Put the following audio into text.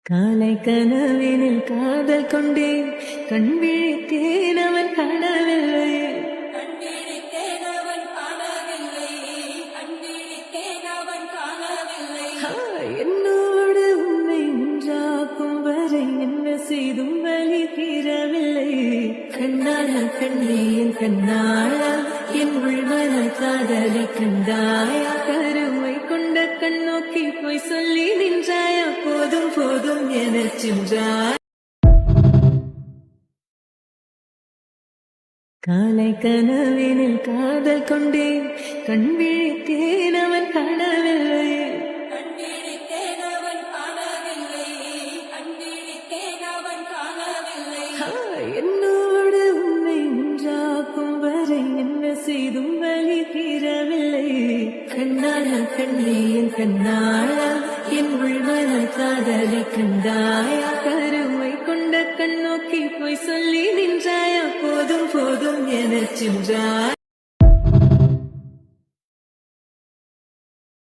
காலை கனவினில் காதல் கொண்டேன், கண் விழித்தேன் அவன் காணவில்லை. என்னோடு உன்னை ஒன்றாக்கும் வரை என்ன செய்தும் வழி தீரவில்லை. கண்ணால கண்ணே என் கண்ணாளா, என் உள்மன காதலை கண்டாயா? கருமை கொண்ட கண்ணோக்கி போய் சொல்லி நின்றாயா? போதும் போதும் எனச் சென்றாய். காலை கனவினில் காதல் கொண்டேன், கண் விழித்தேன் அவன் காணவில்லை. என்னோடு உன்னை ஒன்றாக்கும் வரை என்ன செய்தும் வழி தீரவில்லை. கண்ணால கண்ணே என் கண்ணாளா, என் உள்மன காதலை கண்டாயா? கருமை கொண்ட கண்ணோக்கி போய் சொல்லி நின்றாயா? போதும் போதும் எனச் சென்றாய்.